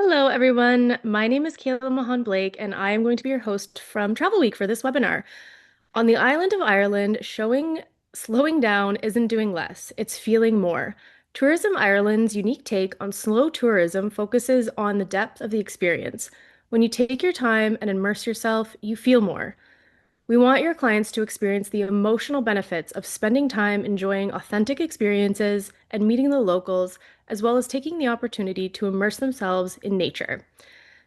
Hello, everyone. My name is Kayla Mahan Blake, and I am going to be your host from Travel Week for this webinar. On the island of Ireland, slowing down isn't doing less, it's feeling more. Tourism Ireland's unique take on slow tourism focuses on the depth of the experience. When you take your time and immerse yourself, you feel more. We want your clients to experience the emotional benefits of spending time enjoying authentic experiences and meeting the locals, as well as taking the opportunity to immerse themselves in nature.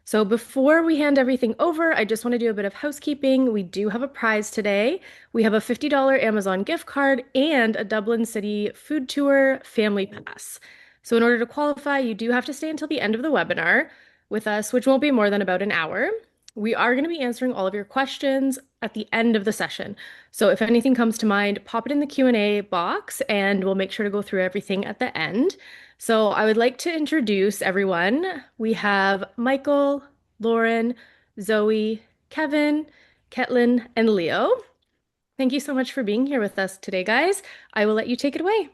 So before we hand everything over, I just want to do a bit of housekeeping. We do have a prize today. We have a $50 Amazon gift card and a Dublin City food tour family pass. So in order to qualify, you do have to stay until the end of the webinar with us, which won't be more than about an hour. We are going to be answering all of your questions at the end of the session. So if anything comes to mind, pop it in the Q&A box and we'll make sure to go through everything at the end. So I would like to introduce everyone. We have Michael, Lauren, Zoe, Kevin, Ketlin, and Leo. Thank you so much for being here with us today, guys. I will let you take it away.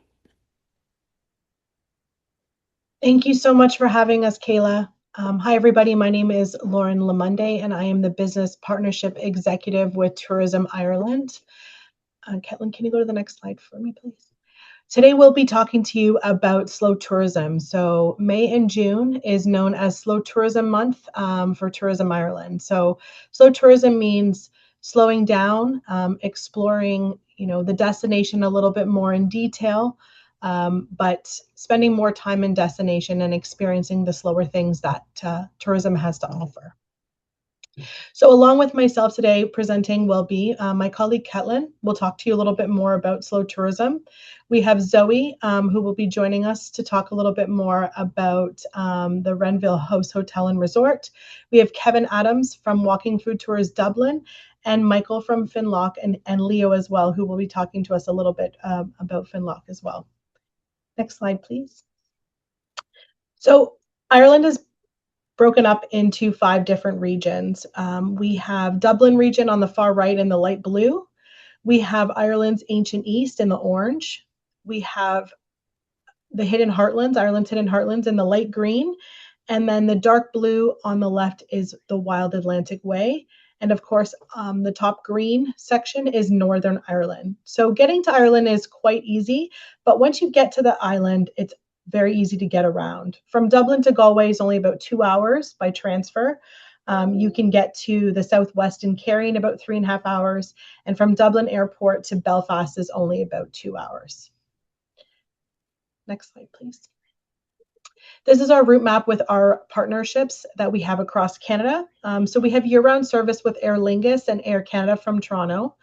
Thank you so much for having us, Kayla. Hi, everybody. My name is Lauren Lamunde, and I am the Business Partnership Executive with Tourism Ireland. Ketlin, can you go to the next slide for me, please? Today, we'll be talking to you about slow tourism. So May and June is known as Slow Tourism Month for Tourism Ireland. So slow tourism means slowing down, exploring, the destination a little bit more in detail, but spending more time in destination and experiencing the slower things that tourism has to offer. So along with myself today presenting will be my colleague Ketlin. We'll talk to you a little bit more about slow tourism. We have Zoe, who will be joining us to talk a little bit more about the Renville House Hotel and Resort. We have Kevin Adams from Walking Food Tours Dublin, and Michael from Finlock, and Leo as well, who will be talking to us a little bit about Finlock as well. Next slide, please. So Ireland is broken up into 5 different regions. We have Dublin region on the far right in the light blue. We have Ireland's ancient east in the orange. We have the hidden heartlands, Ireland's hidden heartlands in the light green. And then the dark blue on the left is the wild Atlantic Way. And of course, the top green section is Northern Ireland. So getting to Ireland is quite easy, but once you get to the island, it's very easy to get around. From Dublin to Galway is only about 2 hours by transfer. You can get to the southwest in Kerry in about 3.5 hours. And from Dublin Airport to Belfast is only about 2 hours. Next slide, please. This is our route map with our partnerships that we have across Canada. So we have year-round service with Aer Lingus and Air Canada from Toronto.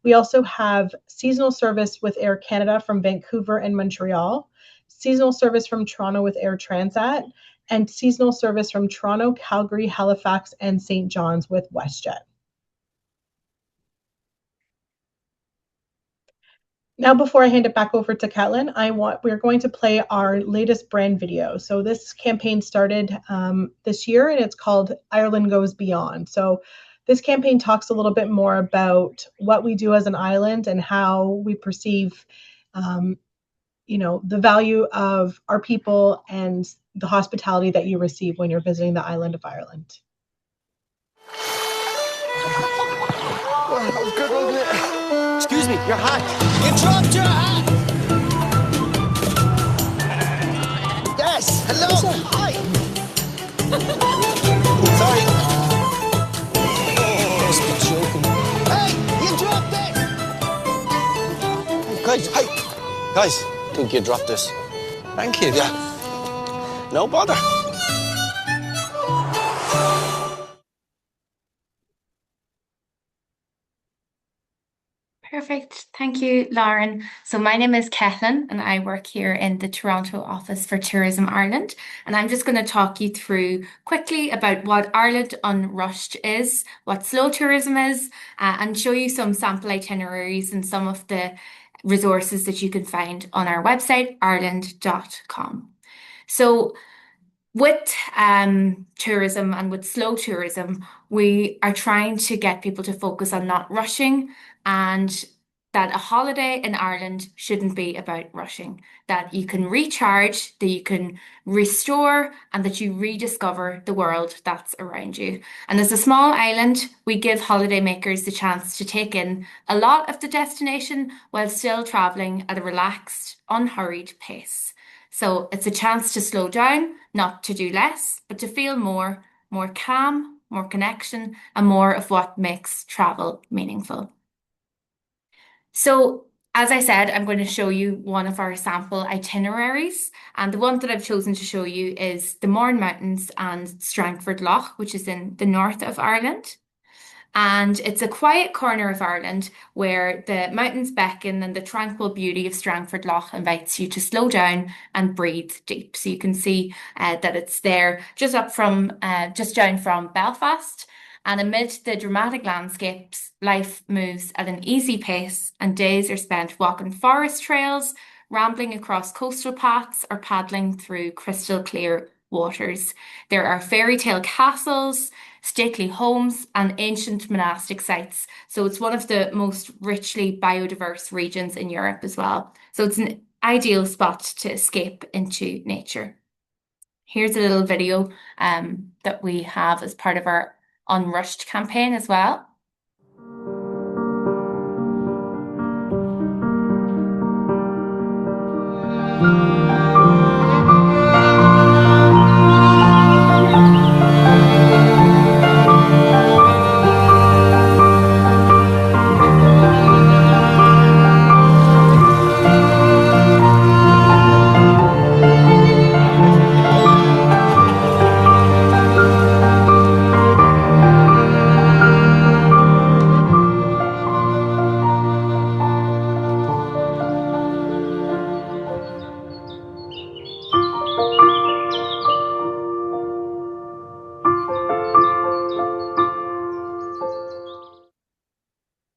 We also have seasonal service with Air Canada from Vancouver and Montreal, seasonal service from Toronto with Air Transat, and seasonal service from Toronto, Calgary, Halifax, and St. John's with WestJet. Now, before I hand it back over to Ketlin, we're going to play our latest brand video. So this campaign started this year, and it's called Ireland Goes Beyond. So this campaign talks a little bit more about what we do as an island and how we perceive, the value of our people and the hospitality that you receive when you're visiting the island of Ireland. Oh, that was good, wasn't it? Excuse me, your hat. You dropped your hat. Yes, hello. Hi. Sorry. Oh, must be joking. Hey, you dropped it. Guys, hey. Guys, I think you dropped this. Thank you. Yeah. No bother. Perfect. Thank you, Lauren. So my name is Ketlin and I work here in the Toronto office for Tourism Ireland. And I'm just going to talk you through quickly about what Ireland Unrushed is, what slow tourism is, and show you some sample itineraries and some of the resources that you can find on our website, ireland.com. So with tourism and with slow tourism, we are trying to get people to focus on not rushing and that a holiday in Ireland shouldn't be about rushing, that you can recharge, that you can restore, and that you rediscover the world that's around you. And as a small island, we give holidaymakers the chance to take in a lot of the destination while still traveling at a relaxed, unhurried pace. So it's a chance to slow down, not to do less, but to feel more, more calm, more connection, and more of what makes travel meaningful. So, as I said, I'm going to show you one of our sample itineraries. And the one that I've chosen to show you is the Mourne Mountains and Strangford Lough, which is in the north of Ireland. And it's a quiet corner of Ireland where the mountains beckon and the tranquil beauty of Strangford Lough invites you to slow down and breathe deep. So you can see that it's there just down from Belfast. And amid the dramatic landscapes, life moves at an easy pace, and days are spent walking forest trails, rambling across coastal paths, or paddling through crystal clear waters. There are fairy tale castles, stately homes, and ancient monastic sites. So it's one of the most richly biodiverse regions in Europe as well. So it's an ideal spot to escape into nature. Here's a little video that we have as part of our Unrushed campaign as well.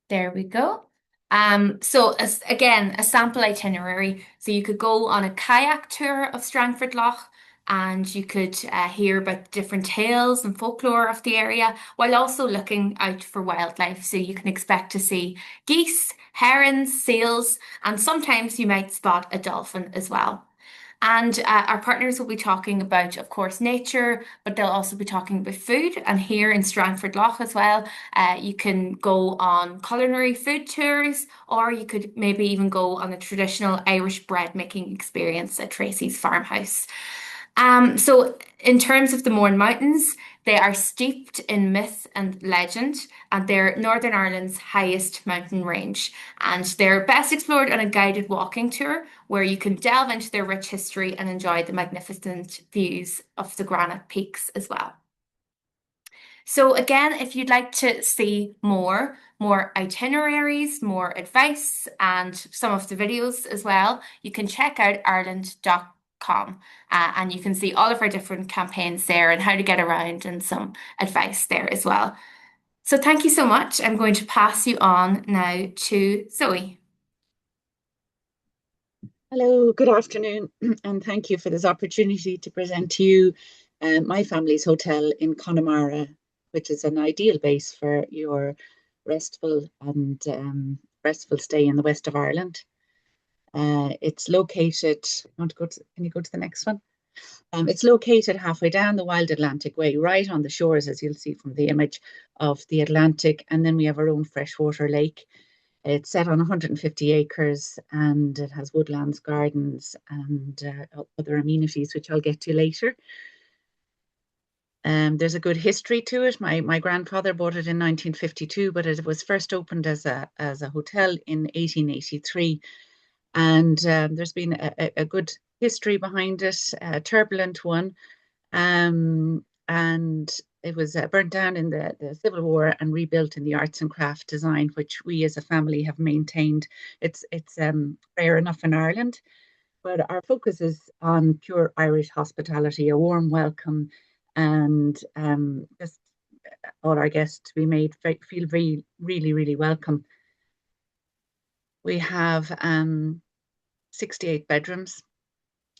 There we go. So as again, a sample itinerary. So you could go on a kayak tour of Strangford Lough and you could hear about the different tales and folklore of the area while also looking out for wildlife. So you can expect to see geese, herons, seals, and sometimes you might spot a dolphin as well. And our partners will be talking about, of course, nature, but they'll also be talking about food. And here in Strangford Lough as well, you can go on culinary food tours, or you could maybe even go on a traditional Irish bread making experience at Tracy's farmhouse. So in terms of the Mourne Mountains, they are steeped in myth and legend, and they're Northern Ireland's highest mountain range. And they're best explored on a guided walking tour where you can delve into their rich history and enjoy the magnificent views of the granite peaks as well. So again, if you'd like to see more itineraries, more advice, and some of the videos as well, you can check out ireland.com and you can see all of our different campaigns there and how to get around and some advice there as well. So thank you so much. I'm going to pass you on now to Zoe. Hello, good afternoon, and thank you for this opportunity to present to you my family's hotel in Connemara, which is an ideal base for your restful and restful stay in the west of Ireland. It's located, can you go to the next one? It's located halfway down the Wild Atlantic Way, right on the shores, as you'll see from the image, of the Atlantic, and then we have our own freshwater lake. It's set on 150 acres and it has woodlands, gardens, and other amenities, which I'll get to later. There's a good history to it. My grandfather bought it in 1952, but it was first opened as a hotel in 1883. And there's been a good history behind it, a turbulent one. And it was burnt down in the Civil War and rebuilt in the arts and craft design, which we as a family have maintained. It's rare enough in Ireland, but our focus is on pure Irish hospitality, a warm welcome, and just all our guests to be made feel really, really welcome. We have 68 bedrooms.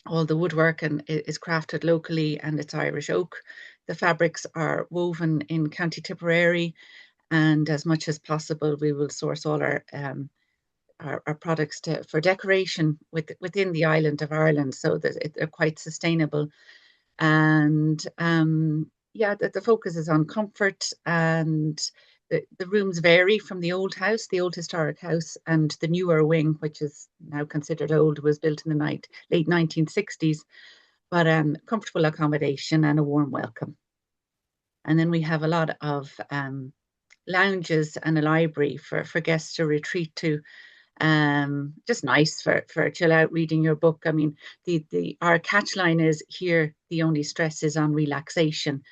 All the woodwork is crafted locally and it's Irish oak. The fabrics are woven in County Tipperary, and as much as possible, we will source all our our products for decoration within the island of Ireland, so that they're quite sustainable. And yeah, the focus is on comfort, and the rooms vary from the old house, the old historic house, and the newer wing, which is now considered old, was built in the late 1960s, but comfortable accommodation and a warm welcome. And then we have a lot of lounges and a library for guests to retreat to. Just nice for chill out reading your book. I mean, the our catch line is here, the only stress is on relaxation.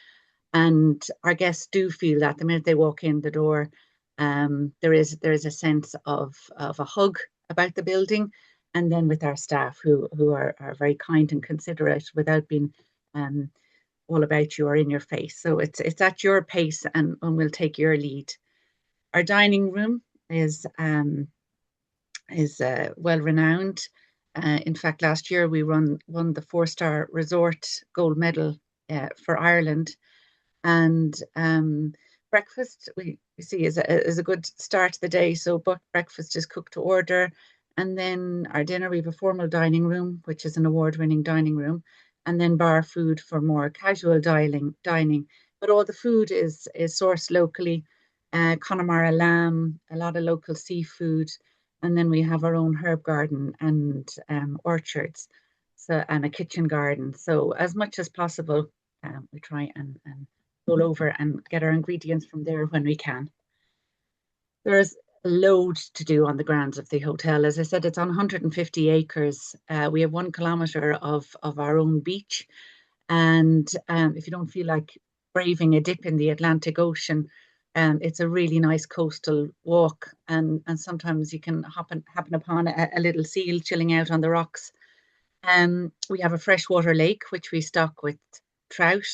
And our guests do feel that the minute they walk in the door, there is a sense of a hug about the building. And then with our staff who are very kind and considerate without being all about you or in your face. So it's at your pace, and we'll take your lead. Our dining room is well renowned. In fact, last year we won the 4-star resort gold medal for Ireland. And breakfast we see is a good start to the day. So breakfast is cooked to order. And then our dinner, we have a formal dining room, which is an award-winning dining room, and then bar food for more casual dining. But all the food is sourced locally. Connemara lamb, a lot of local seafood, and then we have our own herb garden and orchards, so and a kitchen garden. So as much as possible, we try and roll over and get our ingredients from there when we can. There's a load to do on the grounds of the hotel. As I said, it's on 150 acres. We have 1 kilometre of our own beach. And if you don't feel like braving a dip in the Atlantic Ocean, it's a really nice coastal walk. And sometimes you can happen upon a little seal chilling out on the rocks. We have a freshwater lake, which we stock with trout,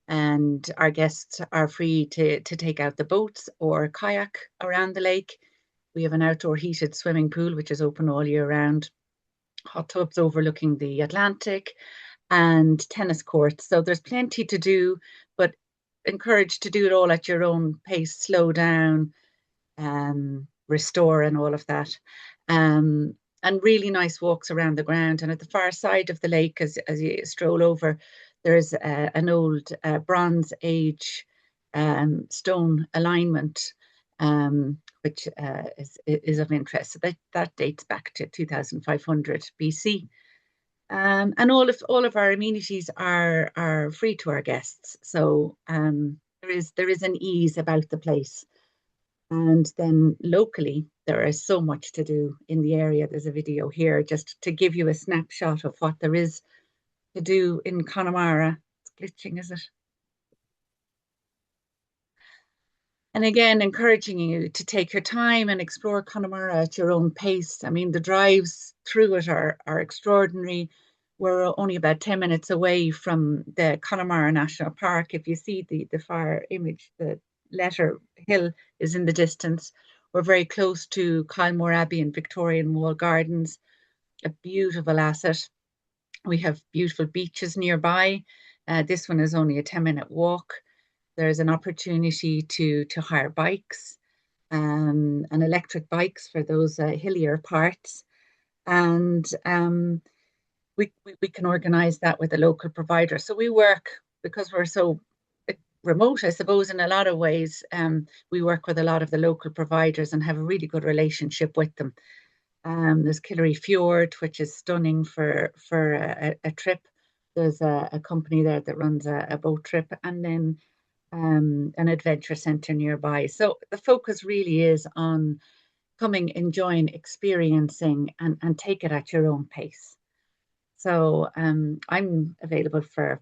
and our guests are free to take out the boats or kayak around the lake. We have an outdoor heated swimming pool, which is open all year round, hot tubs overlooking the Atlantic, and tennis courts. So there's plenty to do, but encouraged to do it all at your own pace, slow down, restore, and all of that. And really nice walks around the ground. And at the far side of the lake, as you stroll over, there's an old Bronze Age stone alignment, which is of interest. So that dates back to 2500 BC. And all of our amenities are free to our guests. So there is an ease about the place. And then locally, there is so much to do in the area. There's a video here just to give you a snapshot of what there is to do in Connemara. It's glitching, is it? And again, encouraging you to take your time and explore Connemara at your own pace. I mean, the drives through it are extraordinary. We're only about 10 minutes away from the Connemara National Park. If you see the far image, the letter hill is in the distance. We're very close to Kylemore Abbey and Victorian Wall Gardens, a beautiful asset. We have beautiful beaches nearby. This one is only a 10-minute walk. There's an opportunity to hire bikes and electric bikes for those hillier parts. And we can organize that with a local provider. So we work, because we're so remote, I suppose, in a lot of ways, we work with a lot of the local providers and have a really good relationship with them. There's Killery Fjord, which is stunning for a trip. There's a company there that runs a boat trip, and then an adventure centre nearby. So the focus really is on coming, enjoying, experiencing, and take it at your own pace. So I'm available for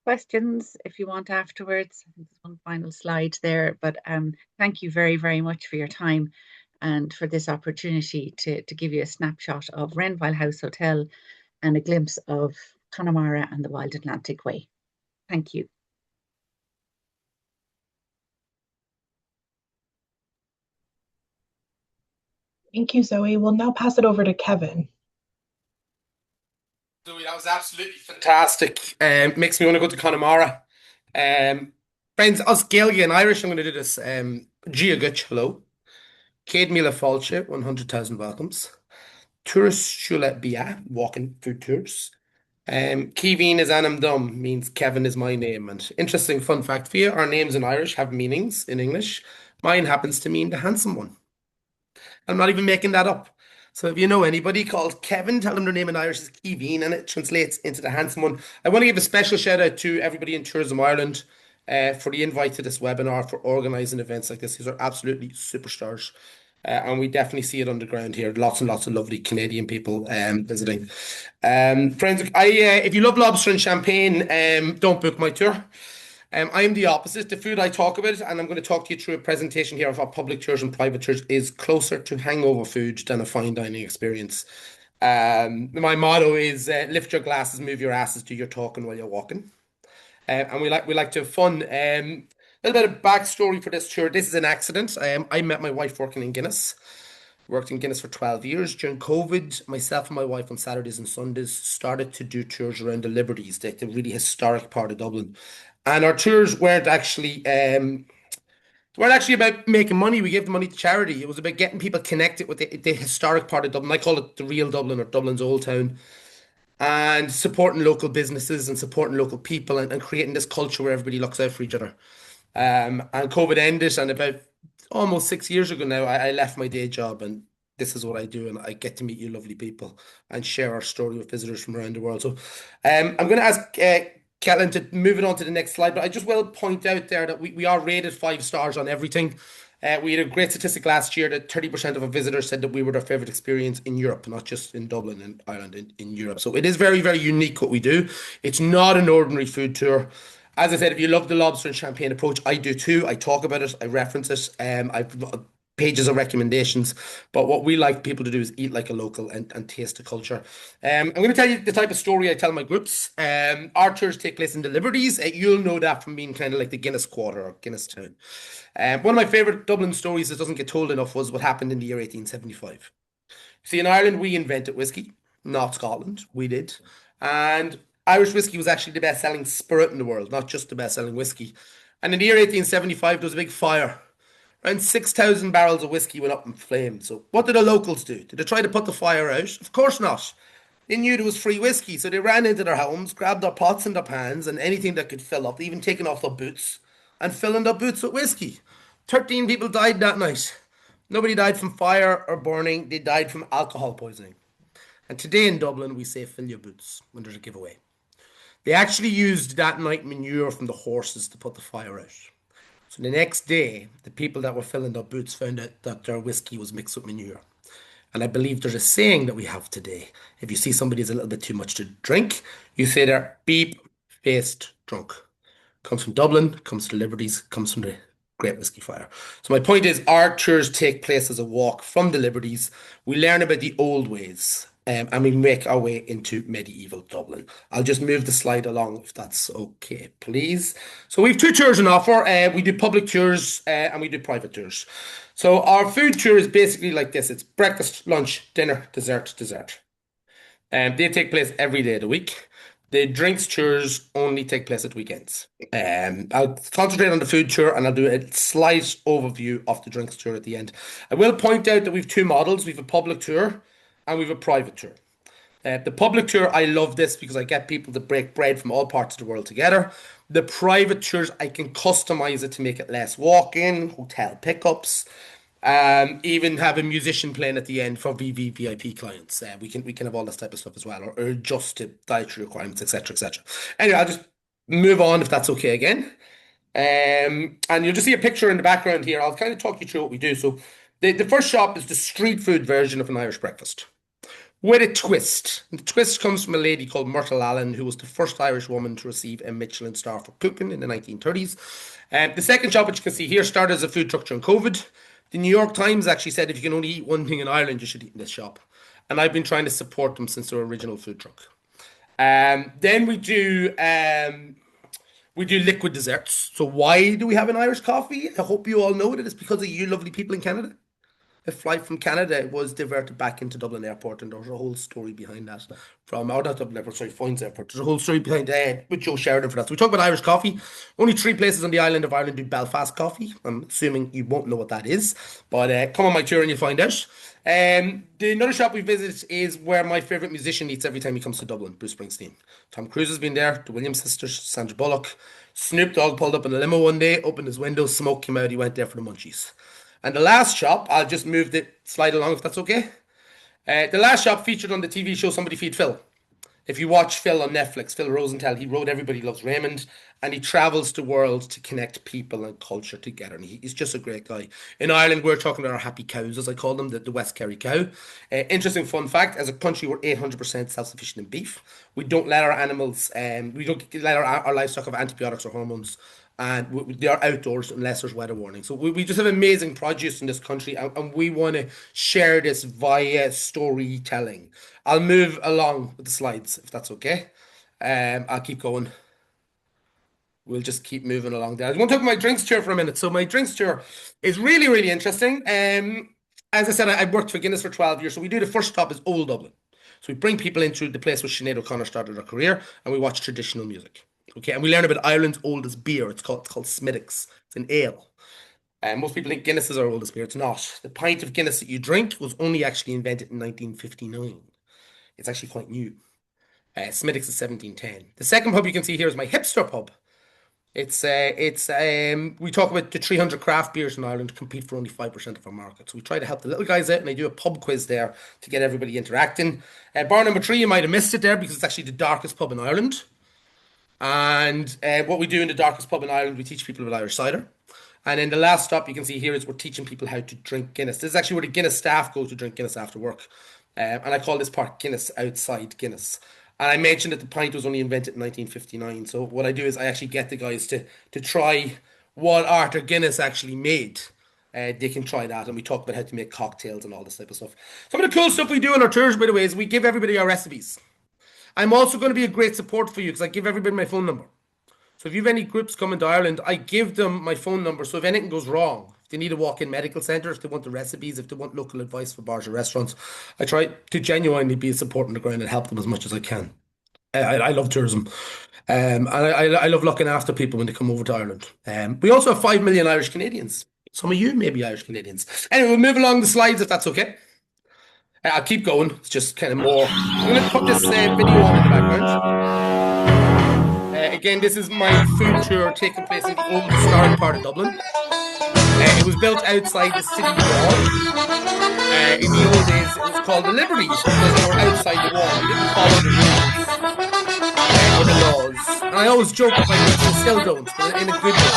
questions if you want afterwards. I think there's one final slide there, but thank you very, very much for your time and for this opportunity to give you a snapshot of Renville House Hotel and a glimpse of Connemara and the Wild Atlantic Way. Thank you. Thank you, Zoe. We'll now pass it over to Kevin. Zoe, that was absolutely fantastic. Makes me want to go to Connemara. Friends, us Gaeilge and Irish, I'm going to do this. Gia Gutch, hello. Céad Míle Fáilte, 100,000 welcomes. Tourist Shula Bia, walking food tours. Kevin is Anam Dum, means Kevin is my name. And interesting fun fact for you, our names in Irish have meanings in English. Mine happens to mean the handsome one. I'm not even making that up. So if you know anybody called Kevin, tell them their name in Irish is Kevin and it translates into the handsome one. I want to give a special shout out to everybody in Tourism Ireland for the invite to this webinar, for organising events like this. These are absolutely superstars. And we definitely see it on the ground here. Lots and lots of lovely Canadian people visiting. Friends, if you love lobster and champagne, don't book my tour. I'm the opposite. The food I talk about, and I'm going to talk to you through a presentation here of our public tours and private tours, is closer to hangover food than a fine dining experience. My motto is lift your glasses, move your asses, do your talking while you're walking. And we like to have fun. A little bit of backstory for this tour. This is an accident. I met my wife working in Guinness. Worked in Guinness for 12 years. During COVID, myself and my wife on Saturdays and Sundays started to do tours around the Liberties, the really historic part of Dublin. And our tours weren't actually about making money. We gave the money to charity. It was about getting people connected with the historic part of Dublin. I call it the real Dublin, or Dublin's Old Town, and supporting local businesses and supporting local people, and creating this culture where everybody looks out for each other. And COVID ended, and about almost 6 years ago now, I left my day job, and this is what I do, and I get to meet you lovely people and share our story with visitors from around the world. So, I'm going to ask Kellen to move it on to the next slide, but I just will point out there that we are rated 5 stars on everything. We had a great statistic last year that 30% of our visitors said that we were their favorite experience in Europe, not just in Dublin and Ireland, in Europe. So it is very, very unique what we do. It's not an ordinary food tour. As I said, if you love the lobster and champagne approach, I do too. I talk about it, I reference it. I've got pages of recommendations. But what we like people to do is eat like a local and taste the culture. I'm going to tell you the type of story I tell my groups. Our tours take place in the Liberties. You'll know that from being kind of like the Guinness Quarter or Guinness Town. One of my favourite Dublin stories that doesn't get told enough was what happened in the year 1875. See, in Ireland, we invented whiskey, not Scotland. We did. And Irish whiskey was actually the best selling spirit in the world, not just the best selling whiskey. And in the year 1875, there was a big fire. Around 6,000 barrels of whiskey went up in flames. So, what did the locals do? Did they try to put the fire out? Of course not. They knew there was free whiskey, so they ran into their homes, grabbed their pots and their pans, and anything that could fill up, even taking off their boots, and filling their boots with whiskey. 13 people died that night. Nobody died from fire or burning, they died from alcohol poisoning. And today in Dublin, we say fill your boots when there's a giveaway. They actually used that night manure from the horses to put the fire out. So the next day, the people that were filling their boots found out that their whiskey was mixed with manure. And I believe there's a saying that we have today. If you see somebody has a little bit too much to drink, you say they're beep-faced drunk. Comes from Dublin, comes from the Liberties, comes from the Great Whiskey Fire. So my point is, our tours take place as a walk from the Liberties. We learn about the old ways, and we make our way into medieval Dublin. I'll just move the slide along if that's okay, please. So we have 2 tours on offer. We do public tours and we do private tours. So our food tour is basically like this. It's breakfast, lunch, dinner, dessert, dessert. They take place every day of the week. The drinks tours only take place at weekends. I'll concentrate on the food tour and I'll do a slight overview of the drinks tour at the end. I will point out that we have 2 models. We have a public tour and we have a private tour. The public tour, I love this because I get people to break bread from all parts of the world together. The private tours, I can customize it to make it less walk-in, hotel pickups, even have a musician playing at the end for VVVIP clients. We can have all this type of stuff as well, or adjust to dietary requirements, etc., etc. Anyway, I'll just move on if that's okay again. And you'll just see a picture in the background here. I'll kind of talk you through what we do. So the first shop is the street food version of an Irish breakfast, with a twist. The twist comes from a lady called Myrtle Allen, who was the first Irish woman to receive a Michelin star for cooking in the 1930s. The second shop, which you can see here, started as a food truck during COVID. The New York Times actually said if you can only eat one thing in Ireland, you should eat in this shop. And I've been trying to support them since their original food truck. Then we do liquid desserts. So why do we have an Irish coffee? I hope you all know that it's because of you lovely people in Canada. a flight from Canada was diverted back into Dublin Airport, and there's a whole story behind that. Not Dublin Airport, sorry, Foynes Airport. There's a whole story behind with Joe Sheridan for that. So we talk about Irish coffee. Only 3 places on the island of Ireland do Belfast coffee. I'm assuming you won't know what that is, but come on my tour and you'll find out. Another shop we visit is where my favourite musician eats every time he comes to Dublin, Bruce Springsteen. Tom Cruise has been there, the Williams sisters, Sandra Bullock. Snoop Dogg pulled up in a limo one day, opened his window, smoke came out, he went there for the munchies. And the last shop, I'll just move the slide along if that's okay. The last shop featured on the TV show Somebody Feed Phil. If you watch Phil on Netflix, Phil Rosenthal, he wrote Everybody Loves Raymond, and he travels the world to connect people and culture together. And he's just a great guy. In Ireland, we're talking about our happy cows, as I call them, the West Kerry cow. Interesting fun fact: as a country, we're 800% self-sufficient in beef. We don't let our animals, we don't let our livestock have antibiotics or hormones. And they are outdoors unless there's weather warning. So we just have amazing produce in this country, and we want to share this via storytelling. I'll move along with the slides if that's okay. I'll keep going. We'll just keep moving along there. I want to talk about my drinks tour for a minute. So my drinks tour is really, really interesting. As I said, I worked for Guinness for 12 years. So we do the first stop is Old Dublin. So we bring people into the place where Sinead O'Connor started her career, and we watch traditional music. Okay, and we learn about Ireland's oldest beer. It's called Smithwick's. It's an ale. And most people think Guinness is our oldest beer. It's not. The pint of Guinness that you drink was only actually invented in 1959. It's actually quite new. Smithwick's is 1710. The second pub you can see here is my hipster pub. We talk about the 300 craft beers in Ireland compete for only 5% of our market. So we try to help the little guys out, and I do a pub quiz there to get everybody interacting. Bar number 3, you might have missed it there because it's actually the darkest pub in Ireland. And what we do in the darkest pub in Ireland, we teach people about Irish cider. And then the last stop you can see here is we're teaching people how to drink Guinness. This is actually where the Guinness staff go to drink Guinness after work. And I call this part Guinness outside Guinness. And I mentioned that the pint was only invented in 1959. So what I do is I actually get the guys to try what Arthur Guinness actually made. They can try that, and we talk about how to make cocktails and all this type of stuff. Some of the cool stuff we do on our tours, by the way, is we give everybody our recipes. I'm also going to be a great support for you because I give everybody my phone number. So if you have any groups coming to Ireland, I give them my phone number. So if anything goes wrong, if they need a walk-in medical centre, if they want the recipes, if they want local advice for bars or restaurants, I try to genuinely be a support on the ground and help them as much as I can. I love tourism. And I love looking after people when they come over to Ireland. We also have 5 million Irish Canadians. Some of you may be Irish Canadians. Anyway, we'll move along the slides if that's okay. I'll keep going. It's just kind of more. I'm going to put this video on in the background. Again, this is my food tour taking place in the old historic part of Dublin. It was built outside the city wall. In the old days, it was called the Liberties because they were outside the wall. They didn't follow the rules or the laws. And I always joke about this, and still don't, but in a good way.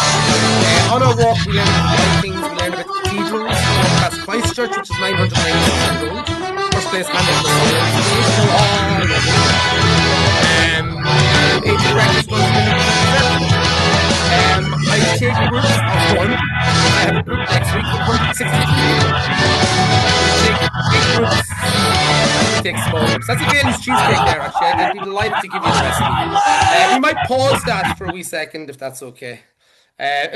On our walk, we learned about the Vikings, we learned about cathedrals, we walked past Christchurch, which is 990 years old. First place handled the ancient breakfast was I take groups of one. I have a group next week of 160 people. Take groups. Take small groups. That's a Bailey's cheesecake there, actually. I'd be delighted to give you the recipe. We might pause that for a wee second if that's okay.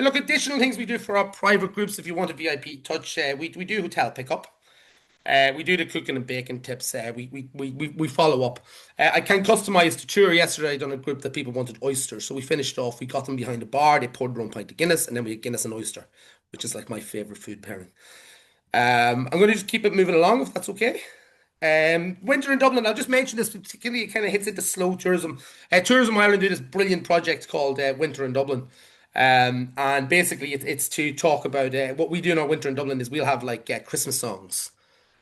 Look, additional things we do for our private groups if you want a VIP touch. We do hotel pickup. We do the cooking and baking tips. We follow up. I can customize the tour. Yesterday, I done a group that people wanted oysters, so we finished off. We got them behind the bar. They poured their own pint of Guinness, and then we had Guinness and oyster, which is like my favorite food pairing. I'm going to just keep it moving along if that's okay. Winter in Dublin. I'll just mention this particularly. It kind of hits into slow tourism. Tourism Ireland do this brilliant project called Winter in Dublin. And basically, it's to talk about what we do in our Winter in Dublin is we'll have like Christmas songs.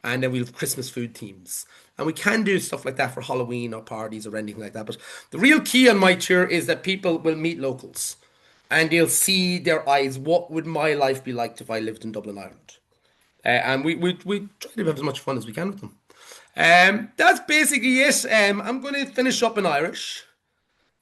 And then we'll have Christmas food teams. And we can do stuff like that for Halloween or parties or anything like that. But the real key on my tour is that people will meet locals. And they'll see their eyes. What would my life be like if I lived in Dublin, Ireland? And we try to have as much fun as we can with them. That's basically it. I'm going to finish up in Irish.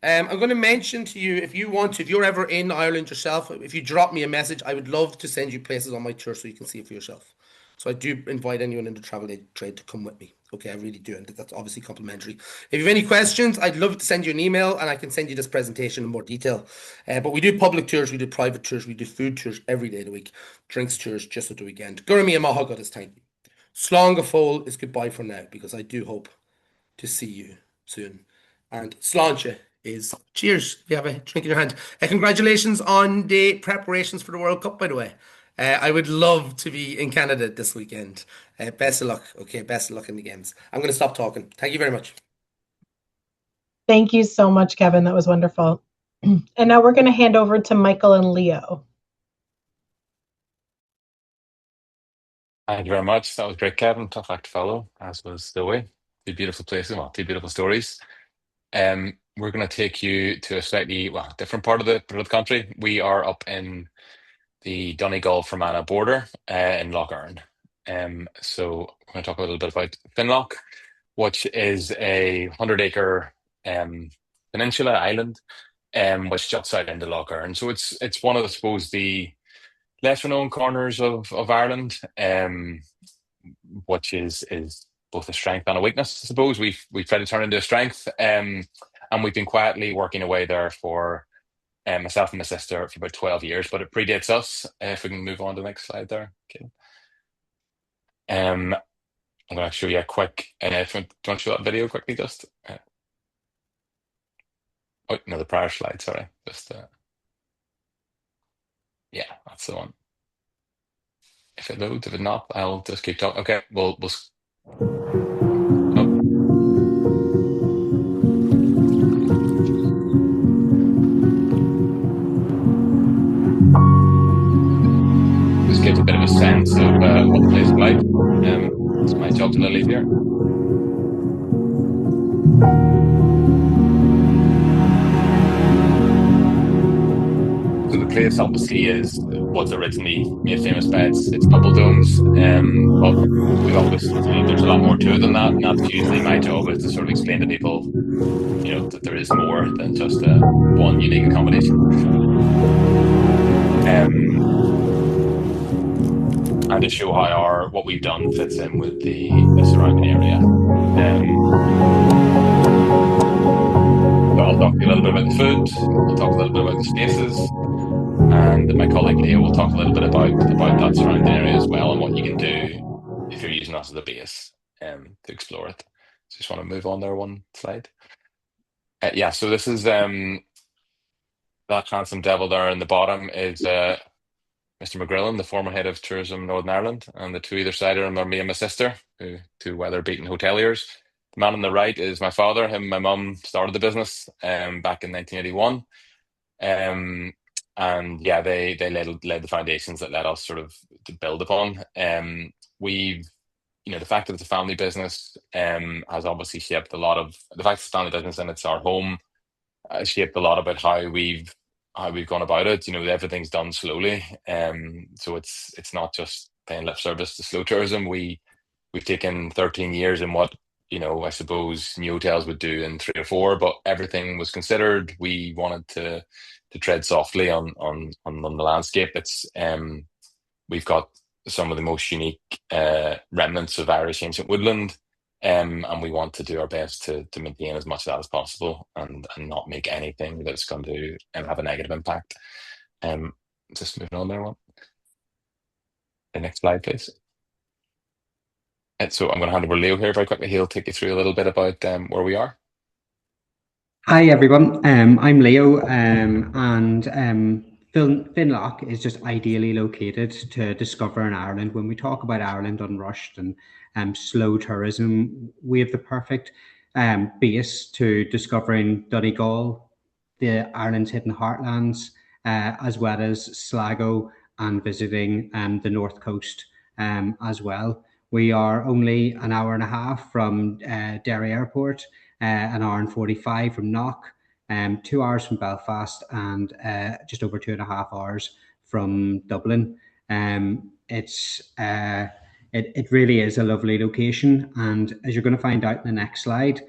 I'm going to mention to you, if you want to, if you're ever in Ireland yourself, if you drop me a message, I would love to send you places on my tour so you can see it for yourself. So I do invite anyone in the travel trade to come with me. Okay, I really do, and that's obviously complimentary. If you have any questions, I'd love to send you an email, and I can send you this presentation in more detail. But we do public tours, we do private tours, we do food tours every day of the week, drinks tours just at the weekend. Gurmi and Mahagod is thank you. Slán go fóill is goodbye for now, because I do hope to see you soon. And Sláinte is cheers. You have a drink in your hand. Congratulations on the preparations for the World Cup, by the way. I would love to be in Canada this weekend. Best of luck. Okay, best of luck in the games. I'm going to stop talking. Thank you very much. Thank you so much, Kevin. That was wonderful. And now we're going to hand over to Michael and Leo. Thank you very much. That was great, Kevin. Tough act to follow, as was Zoe. Two beautiful places, well, two beautiful stories. We're going to take you to a slightly, well, different part of the country. We are up in the Donegal Fermanagh border in Lough Erne. So we're going to talk a little bit about Finloch, which is a 100-acre peninsula island, which juts out into Lough Erne. So it's one of, I suppose, the lesser known corners of Ireland, which is both a strength and a weakness, I suppose. We've tried to turn it into a strength, and we've been quietly working away there for myself and my sister for about 12 years, but it predates us. If we can move on to the next slide there. Okay. I'm going to show you a quick, do you want to show that video quickly just? Oh, no, the prior slide, sorry. Just, yeah, that's the one. If it loads, if it not, I'll just keep talking. Okay, we'll oh. Just gives a bit of a sense of what the place is like. It's my job to leave here. So the place obviously was originally made famous by its bubble domes, but we always there's a lot more to it than that, and that's usually my job is to sort of explain to people, that there is more than just one unique accommodation. And to show how what we've done fits in with the surrounding area. So I'll talk to you a little bit about the food. I'll talk a little bit about the spaces. And my colleague Leo will talk a little bit about that surrounding area as well and what you can do if you're using us as a base to explore it. So just want to move on there one slide. Yeah, so this is that handsome devil there in the bottom is Mr. McGrillen, the former head of tourism Northern Ireland, and the two either side of him are me and my sister, two weather-beaten hoteliers. The man on the right is my father. Him and my mum started the business back in 1981. And yeah, they led the foundations that let us sort of to build upon. We've, the fact that it's a family business has obviously shaped a lot of the fact it's a family business and it's our home shaped a lot about how we've gone about it. Everything's done slowly. So it's not just paying lip service to slow tourism. We've taken 13 years in what I suppose new hotels would do in 3 or 4, but everything was considered. We wanted to tread softly on the landscape. We've got some of the most unique remnants of Irish ancient woodland, and we want to do our best to maintain as much of that as possible and not make anything that's going to have a negative impact. Just moving on there one. The next slide, please. So I'm going to hand over to Leo here very quickly. He'll take you through a little bit about where we are. Hi everyone, I'm Leo, and Finloch is just ideally located to discover in Ireland. When we talk about Ireland Unrushed and slow tourism, we have the perfect base to discovering Donegal, the Ireland's hidden heartlands, as well as Sligo and visiting the north coast as well. We are only an hour and a half from Derry Airport, an hour and 45 from Knock, 2 hours from Belfast, and just over 2.5 hours from Dublin. It really is a lovely location, and as you're going to find out in the next slide,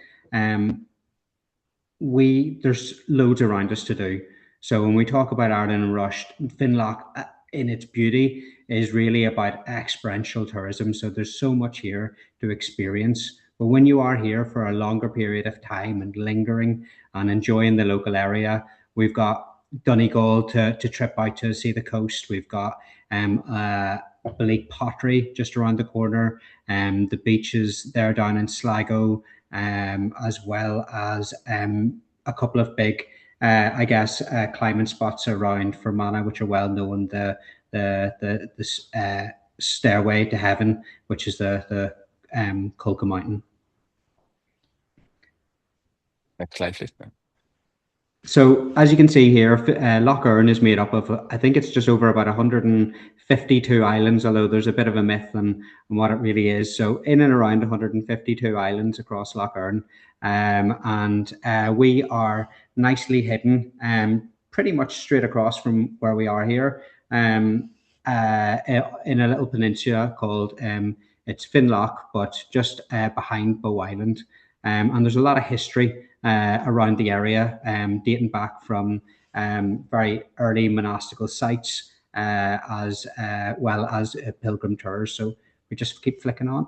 there's loads around us to do. So when we talk about Ireland Unrushed, Finloch in its beauty is really about experiential tourism. So there's so much here to experience But when you are here for a longer period of time and lingering and enjoying the local area, we've got Donegal to trip out to see the coast. We've got Balik Pottery just around the corner, the beaches there down in Sligo, as well as a couple of big, climbing spots around Fermanagh, which are well known. The Stairway to Heaven, which is the Colca Mountain. Next slide, please. So as you can see here, Lough Erne is made up of, I think it's just over about 152 islands, although there's a bit of a myth on what it really is. So in and around 152 islands across Lough Erne. And we are nicely hidden, pretty much straight across from where we are here, in a little peninsula called, it's Finloch, but just behind Bow Island. And there's a lot of history around the area, dating back from very early monastical sites, as well as pilgrim tours. So we just keep flicking on.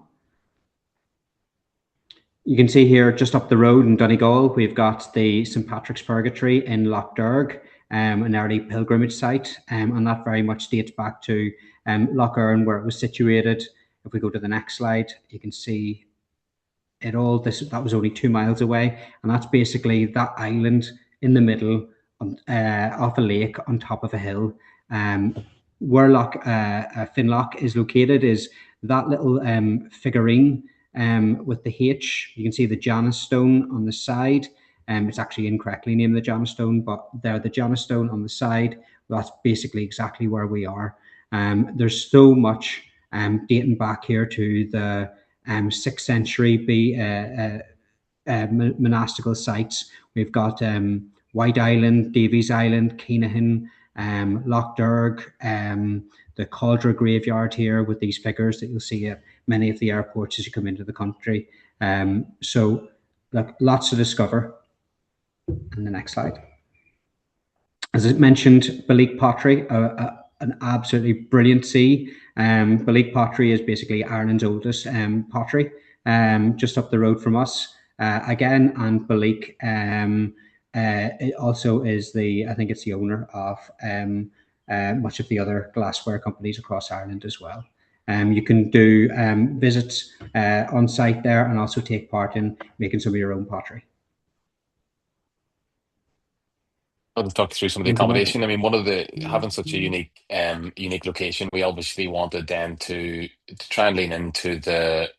You can see here just up the road in Donegal, we've got the St. Patrick's Purgatory in Lough Derg, an early pilgrimage site, and that very much dates back to Lough Erne, where it was situated. If we go to the next slide, you can see that was only 2 miles away, and that's basically that island in the middle off a lake on top of a hill. Where Finloch is located is that little figurine with the H. You can see the Janus stone on the side. It's actually incorrectly named the Janus stone, but there, the Janus stone on the side, that's basically exactly where we are. There's so much dating back here to the 6th century monastical sites. We've got White Island, Davies Island, Keenahan, Lough Derg, the Caldra graveyard here with these figures that you'll see at many of the airports as you come into the country. So look, lots to discover. And the next slide. As I mentioned, Balik Pottery, an absolutely brilliant sea. Balik Pottery is basically Ireland's oldest pottery, just up the road from us. Again, and Balik it also is I think it's the owner of much of the other glassware companies across Ireland as well. You can do visits on site there and also take part in making some of your own pottery. I'll talk through some of the accommodation. I mean, having such a unique location, we obviously wanted then to try and lean into the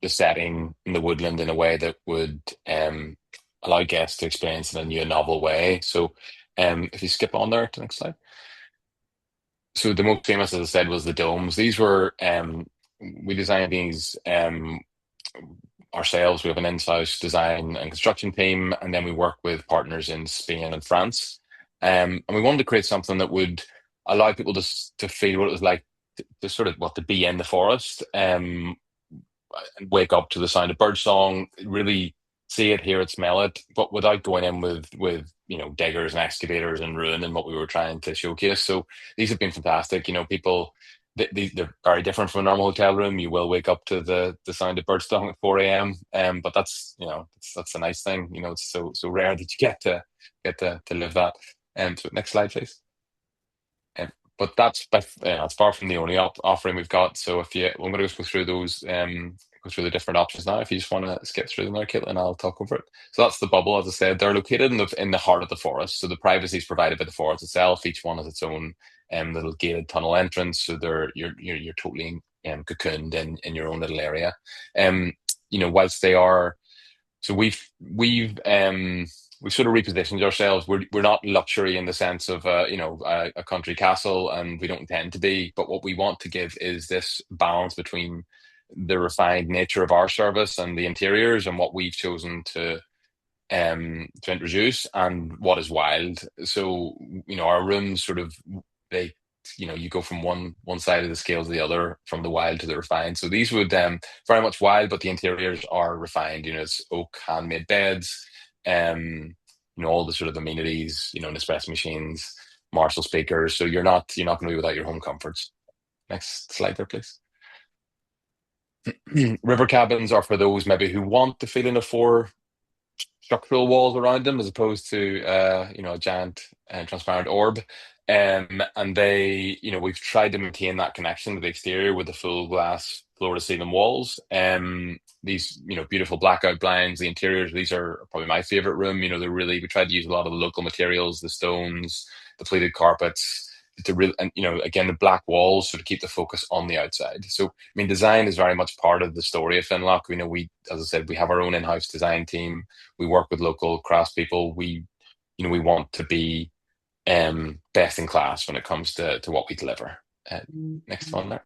setting in the woodland in a way that would allow guests to experience it in a new and novel way. So, if you skip on there to the next slide. So the most famous, as I said, was the domes. These were we designed these ourselves. We have an in-house design and construction team, and then we work with partners in Spain and France. And we wanted to create something that would allow people to feel what it was like to be in the forest, and wake up to the sound of birdsong, really see it, hear it, smell it, but without going in with diggers and excavators and ruining what we were trying to showcase. So these have been fantastic. People. They're very different from a normal hotel room. You will wake up to the sound of birdsong at 4 a.m. But that's that's a nice thing. It's so rare that you get to live that. So next slide, please. But that's it's far from the only offering we've got. So I'm going to go through those, go through the different options now. If you just want to skip through them there, Caitlin, I'll talk over it. So that's the bubble, as I said. They're located in the heart of the forest. So the privacy is provided by the forest itself. Each one has its own little gated tunnel entrance. So you're totally cocooned in your own little area. Whilst they are, so we've sort of repositioned ourselves. We're not luxury in the sense of a country castle, and we don't intend to be. But what we want to give is this balance between the refined nature of our service and the interiors, and what we've chosen to introduce, and what is wild. So our rooms you go from one side of the scale to the other, from the wild to the refined. So these would very much wild, but the interiors are refined. It's oak handmade beds. All the sort of amenities, Nespresso machines, Marshall speakers. So you're not going to be without your home comforts. Next slide there, please. River cabins are for those maybe who want the feeling of four structural walls around them as opposed to a giant transparent orb. And we've tried to maintain that connection to the exterior with the full glass floor to ceiling walls. These, beautiful blackout blinds, the interiors, these are probably my favorite room. We tried to use a lot of the local materials, the stones, the pleated carpets. To really, and again, the black walls sort of keep the focus on the outside. So, I mean, design is very much part of the story of Finlock. As I said, we have our own in-house design team. We work with local craftspeople. We want to be best in class when it comes to what we deliver. Next one there.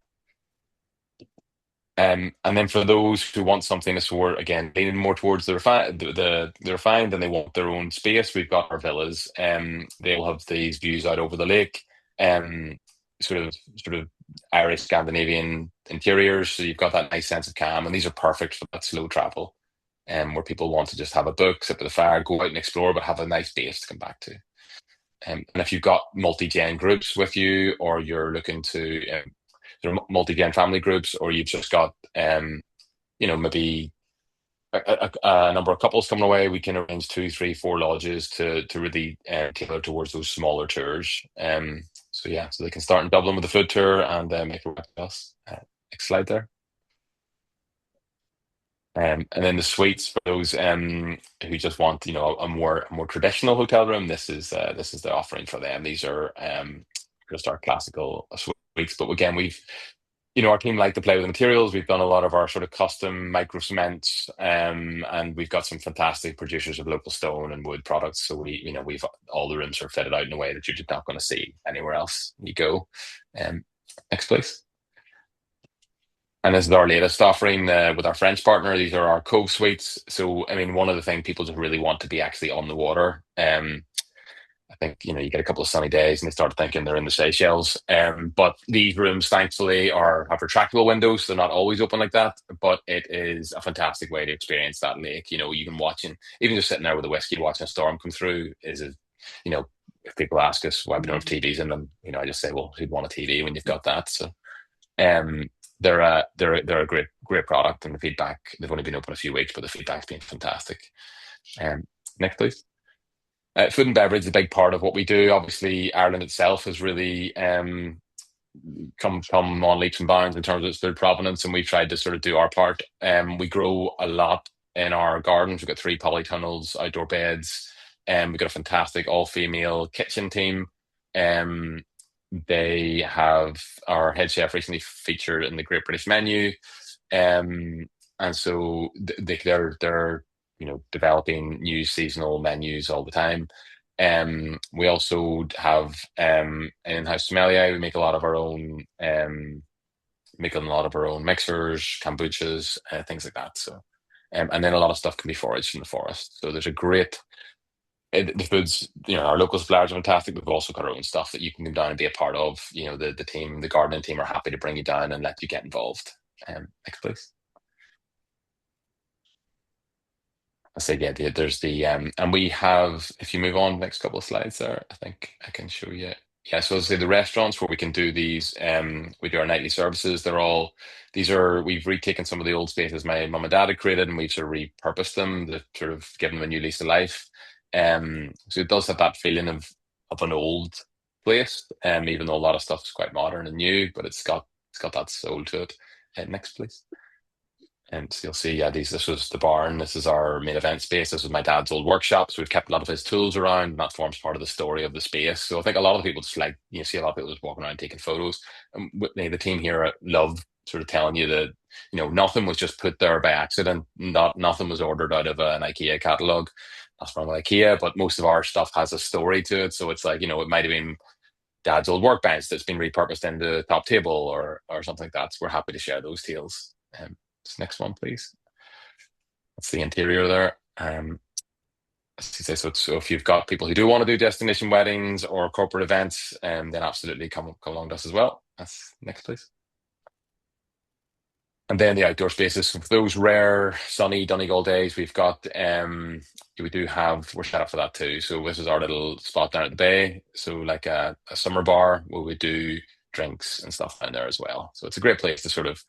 And then for those who want something that's more, again, leaning more towards the refined and they want their own space, we've got our villas. They'll have these views out over the lake, um, sort of Irish Scandinavian interiors. So you've got that nice sense of calm, and these are perfect for that slow travel, where people want to just have a book, sit by the fire, go out and explore, but have a nice base to come back to. And if you've got multi-gen groups with you, or you're looking to multi-gen family groups, or you've just got maybe a number of couples coming away, we can arrange 2, 3, 4 lodges to really tailor towards those smaller tours. So they can start in Dublin with a food tour and make it work with us. Next slide there. And then the suites for those who just want, a more traditional hotel room. This is the offering for them. These are just our classical suites. But again, our team like to play with the materials. We've done a lot of our sort of custom micro cements, and we've got some fantastic producers of local stone and wood products. So we've all the rooms are fitted out in a way that you're just not going to see anywhere else you go. Next, please. And this is our latest offering with our French partner. These are our Cove Suites. So, I mean, one of the things people just really want to be actually on the water. I think, you get a couple of sunny days and they start thinking they're in the Seychelles. But these rooms, thankfully, have retractable windows. So they're not always open like that. But it is a fantastic way to experience that lake. Even even just sitting there with a whiskey, watching a storm come through if people ask us why we don't have TVs in them, I just say, well, who'd want a TV when you've got that? So, um, they're a great product, and the feedback, they've only been open a few weeks, but the feedback's been fantastic. Next, please. Food and beverage is a big part of what we do. Obviously, Ireland itself has really come on leaps and bounds in terms of its food provenance, and we've tried to sort of do our part. We grow a lot in our gardens. We've got 3 polytunnels, outdoor beds, and we've got a fantastic all-female kitchen team. They have our head chef recently featured in the Great British Menu, and so they're developing new seasonal menus all the time. We also have an in-house sommelier. We make a lot of our own, mixers, kombuchas, things like that. So, and then a lot of stuff can be foraged from the forest. So there's a great the foods, our local suppliers are fantastic. We've also got our own stuff that you can come down and be a part of. The team, the gardening team are happy to bring you down and let you get involved. Next, please. I say, yeah, there's and we have, if you move on next couple of slides there, I think I can show you. Yeah, so as I say, the restaurants where we can do these, we do our nightly services. We've retaken some of the old spaces my mum and dad had created, and we've sort of repurposed them to sort of give them a new lease of life. So it does have that feeling of an old place, even though a lot of stuff is quite modern and new, but it's got that soul to it. Next, please. And so you'll see, this was the barn. This is our main event space. This was my dad's old workshop. So we've kept a lot of his tools around, and that forms part of the story of the space. So I think a lot of people just see a lot of people just walking around taking photos. And the team here love sort of telling you that, nothing was just put there by accident. Nothing was ordered out of an IKEA catalog. That's from IKEA, but most of our stuff has a story to it. So it's like, it might have been dad's old workbench that's been repurposed into a top table or something like that. So we're happy to share those tales. Next one, please. That's the interior there. So if you've got people who do want to do destination weddings or corporate events, then absolutely come along to us as well. That's next, please. And then the outdoor spaces. So for those rare sunny Donegal days, we're set up for that too. So this is our little spot down at the bay. So like a summer bar where we do drinks and stuff down there as well. So it's a great place to sort of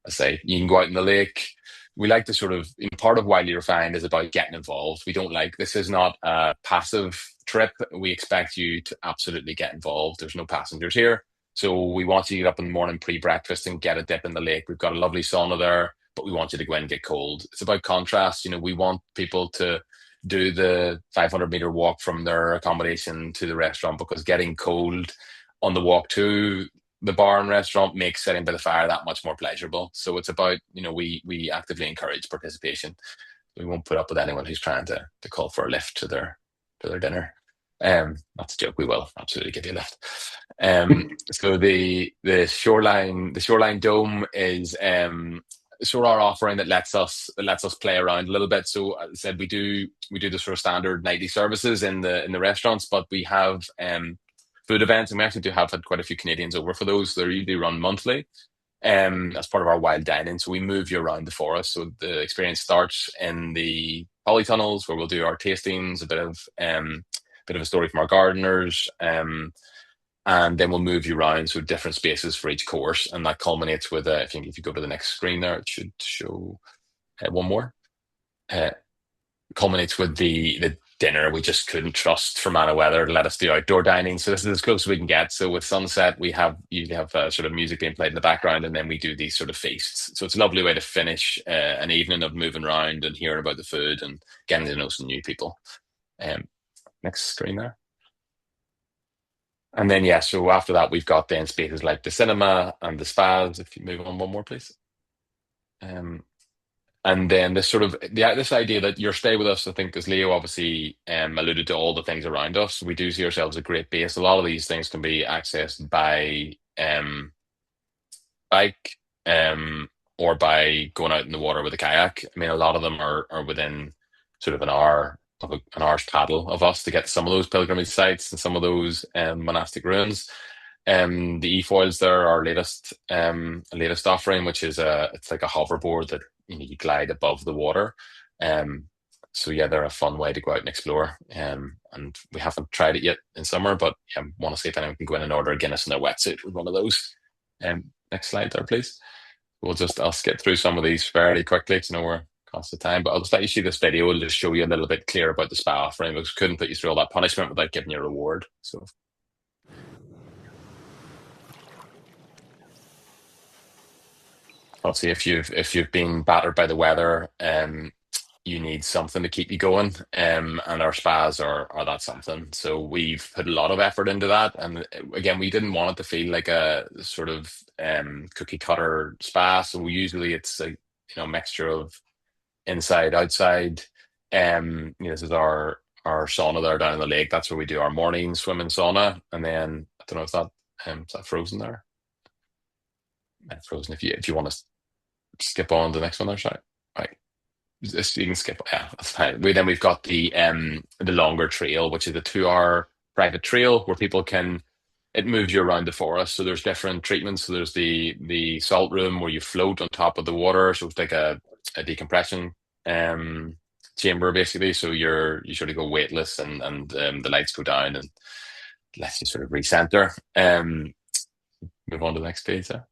I say you can go out in the lake. We like to sort of, part of Wildly Refined is about getting involved. We don't like, this is not a passive trip. We expect you to absolutely get involved. There's no passengers here. So we want you to get up in the morning pre-breakfast and get a dip in the lake. We've got a lovely sauna there, but we want you to go in and get cold. It's about contrast. We want people to do the 500-meter walk from their accommodation to the restaurant, because getting cold on the walk to the bar and restaurant makes sitting by the fire that much more pleasurable. So it's about, we actively encourage participation. We won't put up with anyone who's trying to call for a lift to their dinner. That's a joke. We will absolutely give you a lift. So the shoreline dome is sort of our offering that lets us play around a little bit. So as I said, we do the sort of standard nightly services in the restaurants, but we have food events, and we actually do have had quite a few Canadians over for those. They're usually run monthly. As part of our wild dining. So we move you around the forest. So the experience starts in the polytunnels, where we'll do our tastings, a bit of a story from our gardeners, and then we'll move you around, so different spaces for each course, and that culminates with if you go to the next screen there, it should show one more. Culminates with the dinner. We just couldn't trust Fermanagh weather to let us do outdoor dining, so this is as close as we can get. So with sunset, we usually have sort of music being played in the background, and then we do these sort of feasts. So it's a lovely way to finish an evening of moving around and hearing about the food and getting to know some new people. Next screen there. And then, so after that, we've got then spaces like the cinema and the spas. If you move on one more, please. And then this sort of this idea that your stay with us, I think, as Leo obviously alluded to, all the things around us. We do see ourselves as a great base. A lot of these things can be accessed by bike or by going out in the water with a kayak. I mean, a lot of them are within sort of an hour's paddle of us to get to some of those pilgrimage sites and some of those monastic ruins. The e-foils there are our latest offering, which is it's like a hoverboard that you glide above the water. So yeah, they're a fun way to go out and explore. And we haven't tried it yet in summer, but I want to see if anyone can go in and order a Guinness in their wetsuit with one of those. Next slide there, please. I'll skip through some of these fairly quickly because I know we're conscious of time, but I'll just let you see this video. It'll just show you a little bit clearer about the spa offering, because we couldn't put you through all that punishment without giving you a reward. So obviously, if you've been battered by the weather, you need something to keep you going, and our spas are that something. So we've put a lot of effort into that, and again, we didn't want it to feel like a sort of cookie cutter spa. So usually it's a mixture of inside, outside. This is our sauna there down in the lake. That's where we do our morning swimming sauna, and then I don't know if is that frozen there. Frozen. If you want to skip on to the next one there, sorry. Right. You can skip. Yeah, that's fine. We've got the longer trail, which is a 2-hour private trail where people it moves you around the forest. So there's different treatments. So there's the salt room where you float on top of the water. So it's like a decompression chamber basically. So you sort of go weightless, and the lights go down and lets you sort of recenter. Move on to the next page there.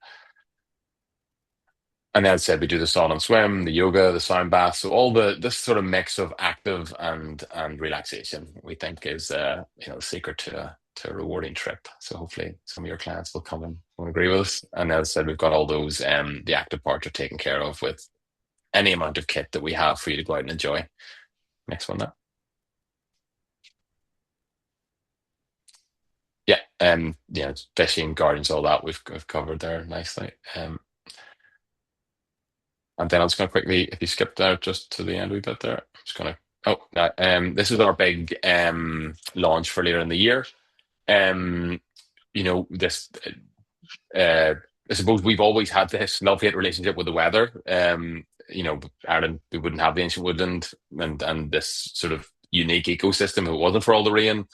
And as I said, we do the sauna and swim, the yoga, the sound bath. So this sort of mix of active and relaxation, we think is the secret to a rewarding trip. So hopefully some of your clients will come and will agree with us. And as I said, we've got all those the active parts are taken care of with any amount of kit that we have for you to go out and enjoy. Next one there. Yeah, fishing, gardens, all that we've covered there nicely. And then I'm just going to quickly, if you skip there just to the end a wee bit there, I'm just going to, this is our big launch for later in the year. This, I suppose we've always had this love-hate relationship with the weather. Ireland, we wouldn't have the ancient woodland and this sort of unique ecosystem if it wasn't for all the rain.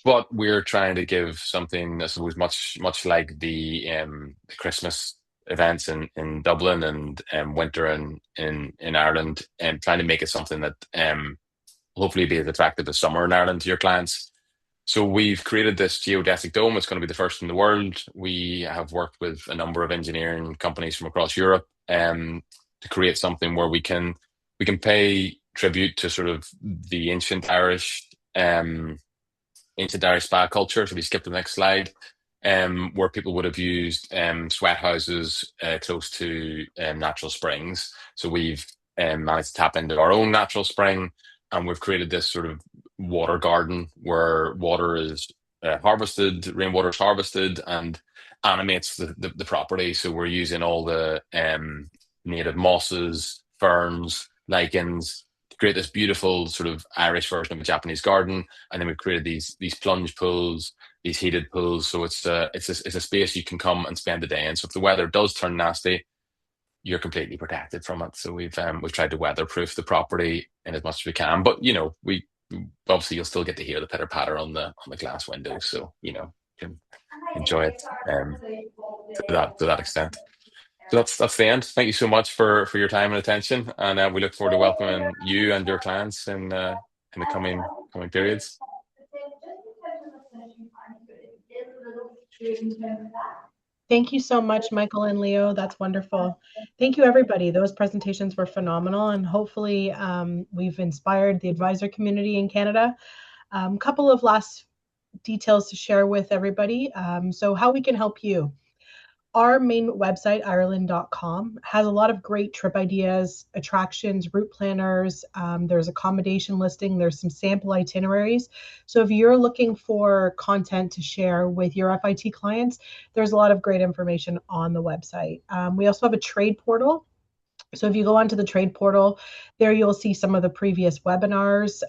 But we're trying to give something, I suppose, much like the Christmas events in Dublin and winter in Ireland, and trying to make it something that hopefully be as attractive as summer in Ireland to your clients. So we've created this geodesic dome. It's going to be the first in the world. We have worked with a number of engineering companies from across Europe to create something where we can pay tribute to sort of the ancient Irish spa culture. So we skip to the next slide, where people would have used sweat houses close to natural springs. So we've managed to tap into our own natural spring, and we've created this sort of water garden where water is harvested, rainwater is harvested, and animates the property. So we're using all the native mosses, ferns, lichens to create this beautiful sort of Irish version of a Japanese garden. And then we've created these plunge pools, these heated pools. So it's a space you can come and spend the day in. So if the weather does turn nasty, you're completely protected from it. So we've tried to weatherproof the property in as much as we can. But we obviously you'll still get to hear the pitter patter on the glass windows. So you can enjoy it to that extent. So that's the end. Thank you so much for your time and attention, and we look forward to welcoming you and your clients in the coming periods. Thank you so much, Michael and Leo. That's wonderful. Thank you, everybody. Those presentations were phenomenal, and hopefully we've inspired the advisor community in Canada. Couple of last details to share with everybody. So how we can help you. Our main website, Ireland.com, has a lot of great trip ideas, attractions, route planners. There's accommodation listing. There's some sample itineraries. So if you're looking for content to share with your FIT clients, there's a lot of great information on the website. We also have a trade portal. So if you go onto the trade portal, there you'll see some of the previous webinars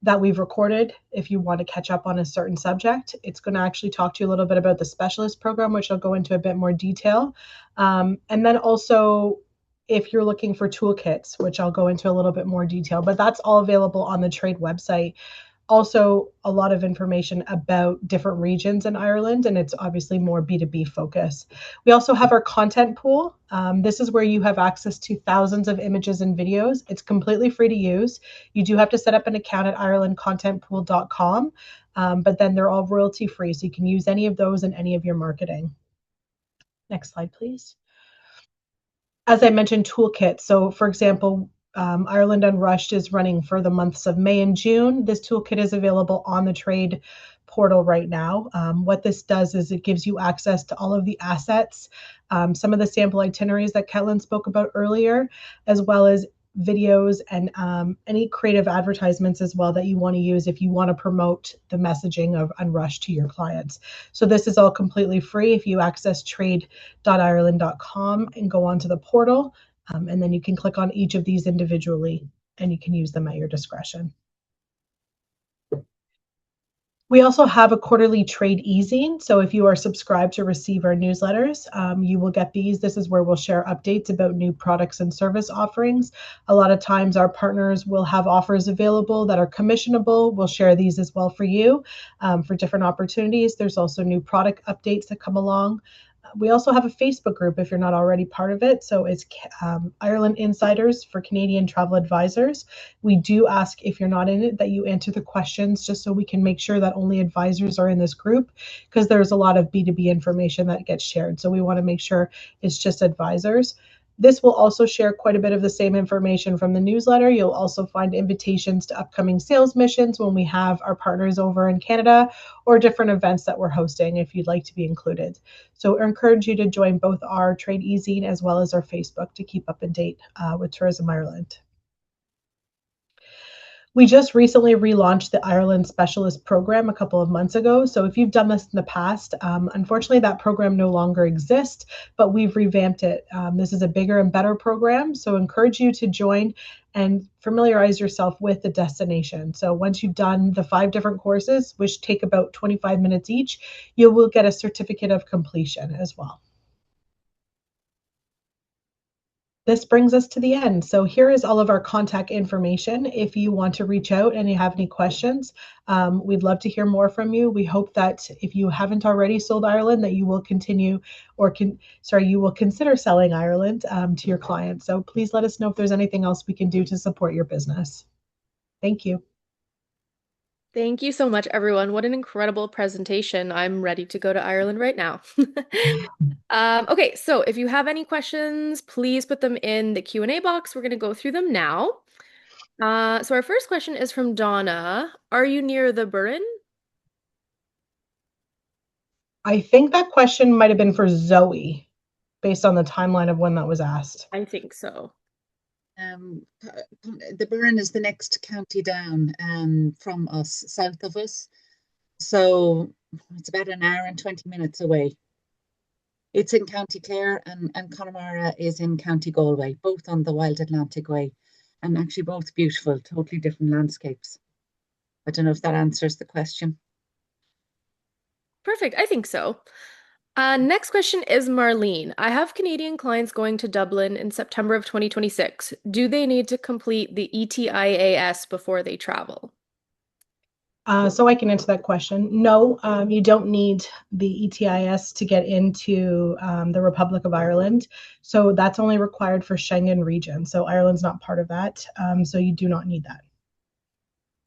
that we've recorded. If you want to catch up on a certain subject, it's going to actually talk to you a little bit about the specialist program, which I'll go into a bit more detail. And then also, if you're looking for toolkits, which I'll go into a little bit more detail, but that's all available on the trade website. Also, a lot of information about different regions in Ireland, and it's obviously more B2B focus. We also have our content pool. This is where you have access to thousands of images and videos. It's completely free to use. You do have to set up an account at irelandcontentpool.com, but then they're all royalty free, so you can use any of those in any of your marketing. Next slide, please. As I mentioned, toolkits. So for example, Ireland Unrushed is running for the months of May and June. This toolkit is available on the trade portal right now. What this does is it gives you access to all of the assets, some of the sample itineraries that Ketlin spoke about earlier, as well as videos and any creative advertisements as well that you want to use if you want to promote the messaging of Unrushed to your clients. So this is all completely free if you access trade.ireland.com and go onto the portal. And then you can click on each of these individually and you can use them at your discretion. We also have a quarterly trade e-zine. So if you are subscribed to receive our newsletters, you will get these. This is where we'll share updates about new products and service offerings. A lot of times our partners will have offers available that are commissionable. We'll share these as well for you for different opportunities. There's also new product updates that come along. We also have a Facebook group if you're not already part of it. So it's Ireland Insiders for Canadian Travel Advisors. We do ask if you're not in it that you answer the questions just so we can make sure that only advisors are in this group because there's a lot of B2B information that gets shared. So we want to make sure it's just advisors. This will also share quite a bit of the same information from the newsletter. You'll also find invitations to upcoming sales missions when we have our partners over in Canada or different events that we're hosting if you'd like to be included. So I encourage you to join both our Trade e-zine as well as our Facebook to keep up to date with Tourism Ireland. We just recently relaunched the Ireland Specialist Program a couple of months ago. So if you've done this in the past, unfortunately that program no longer exists, but we've revamped it. This is a bigger and better program. So I encourage you to join and familiarize yourself with the destination. So once you've done the 5 different courses, which take about 25 minutes each, you will get a certificate of completion as well. This brings us to the end. So here is all of our contact information. If you want to reach out and you have any questions, we'd love to hear more from you. We hope that if you haven't already sold Ireland, that you will continue you will consider selling Ireland to your clients. So please let us know if there's anything else we can do to support your business. Thank you. Thank you so much, everyone. What an incredible presentation. I'm ready to go to Ireland right now. Okay, so if you have any questions, please put them in the Q&A box. We're going to go through them now. So our first question is from Donna. Are you near the Burren? I think that question might have been for Zoe, based on the timeline of when that was asked. I think so. The Burren is the next county down from us, south of us. So it's about an hour and 20 minutes away. It's in County Clare, and Connemara is in County Galway, both on the Wild Atlantic Way, and actually both beautiful, totally different landscapes. I don't know if that answers the question. Perfect. I think so. Next question is Marlene. I have Canadian clients going to Dublin in September of 2026. Do they need to complete the ETIAS before they travel? So I can answer that question. No, you don't need the ETIS to get into the Republic of Ireland. So that's only required for Schengen region. So Ireland's not part of that. So you do not need that.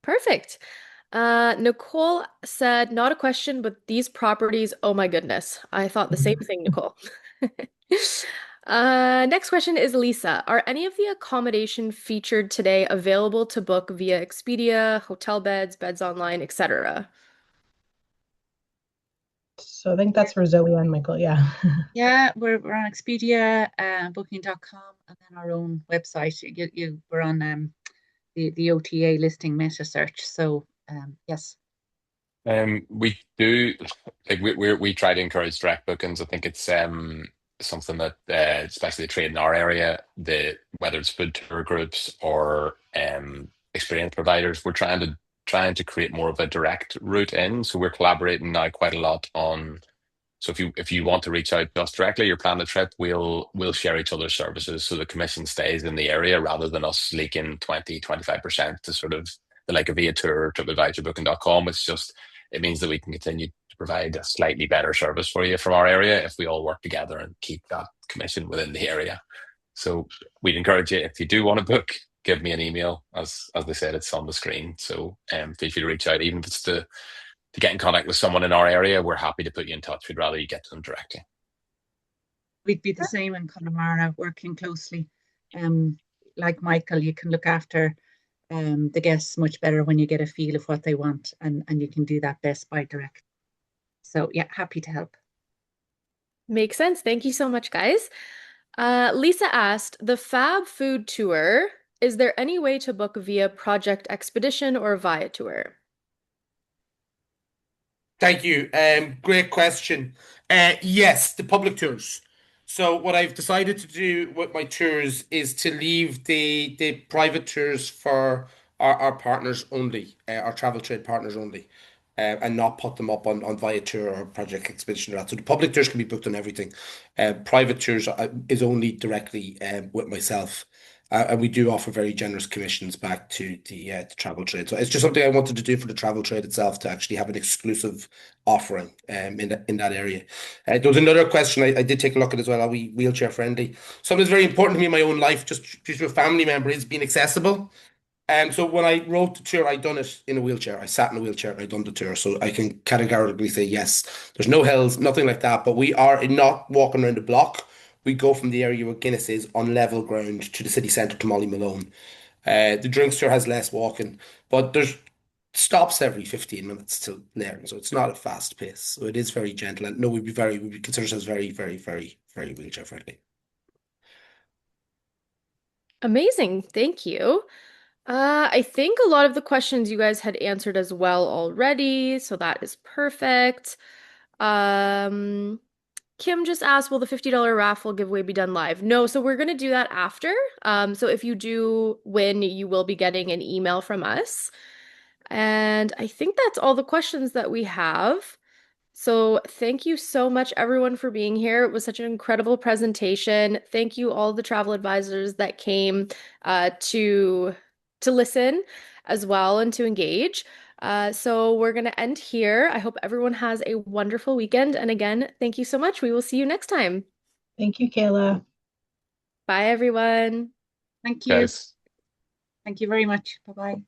Perfect. Nicole said, not a question, but these properties, oh my goodness. I thought the same thing, Nicole. Next question is Lisa. Are any of the accommodation featured today available to book via Expedia, hotel beds, beds online, etc.? So I think that's for Zoe and Michael. Yeah. Yeah, we're on Expedia, booking.com, and then our own website. We're on the OTA listing meta search. So yes. We do like we try to encourage direct bookings. I think it's something that especially the trade in our area, the whether it's food tour groups or experience providers, we're trying to create more of a direct route in. So we're collaborating now quite a lot on. So if you want to reach out to us directly, or plan the trip, we'll share each other's services so the commission stays in the area rather than us leaking 20-25% to sort of the like a Viator, TripAdvisor, Booking.com. It means that we can continue to provide a slightly better service for you from our area if we all work together and keep that commission within the area. So we'd encourage you, if you do want to book, give me an email. As they said, it's on the screen. So feel free to reach out, even if it's to get in contact with someone in our area. We're happy to put you in touch. We'd rather you get to them directly. We'd be the same in Connemara, working closely. Like Michael, you can look after the guests much better when you get a feel of what they want, and you can do that best by direct. So yeah, happy to help. Makes sense. Thank you so much, guys. Lisa asked, the Fab Food Tour, is there any way to book via Project Expedition or Viator? Thank you. Great question. Yes, the public tours. So what I've decided to do with my tours is to leave the private tours for our partners only, our travel trade partners only, and not put them up on Viator or Project Expedition or that. So the public tours can be booked on everything. Private tours is only directly with myself. And we do offer very generous commissions back to the travel trade. So it's just something I wanted to do for the travel trade itself to actually have an exclusive offering in that area. There was another question I did take a look at as well. Are we wheelchair friendly? Something that's very important to me in my own life, just due to a family member, is being accessible. So when I wrote the tour, I done it in a wheelchair. I sat in a wheelchair and I done the tour. So I can categorically say yes. There's no hills, nothing like that. But we are not walking around the block. We go from the area where Guinness is on level ground to the city centre to Molly Malone. The drinks tour has less walking, but there's stops every 15 minutes to learn. So it's not a fast pace. So it is very gentle. And no, we would consider ourselves very, very, very, very wheelchair friendly. Amazing. Thank you. I think a lot of the questions you guys had answered as well already, so that is perfect. Kim just asked, will the $50 raffle giveaway be done live? No, so we're gonna do that after. So if you do win, you will be getting an email from us. And I think that's all the questions that we have. So thank you so much, everyone, for being here. It was such an incredible presentation. Thank you, all the travel advisors that came to listen as well and to engage. So we're going to end here. I hope everyone has a wonderful weekend. And again, thank you so much. We will see you next time. Thank you, Kayla. Bye, everyone. Thank you. Guys. Thank you very much. Bye bye.